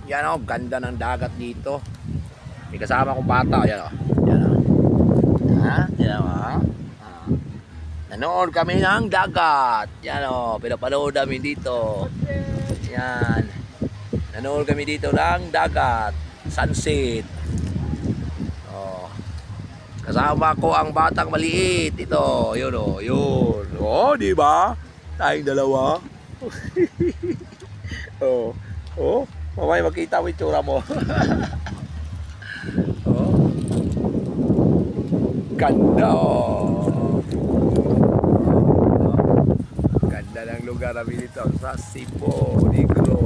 Yan o, ganda ng dagat dito. May kasama kong bata. Yan o. Yan o. Ha? Yan o ha? Ah. Nanood kami ng dagat. Yan o. Pinapanood namin dito. Yan. Nanood kami dito ng dagat. Sunset. Oh. Kasama ko ang batang maliit. Ito. Yun o. Yun. Oh, di ba? Tayong dalawa. Oh. Oh. Mamay makita mo yung tsura mo. Oh. Ganda oh. Ganda ng lugar namin dito sa Cebu, Negros.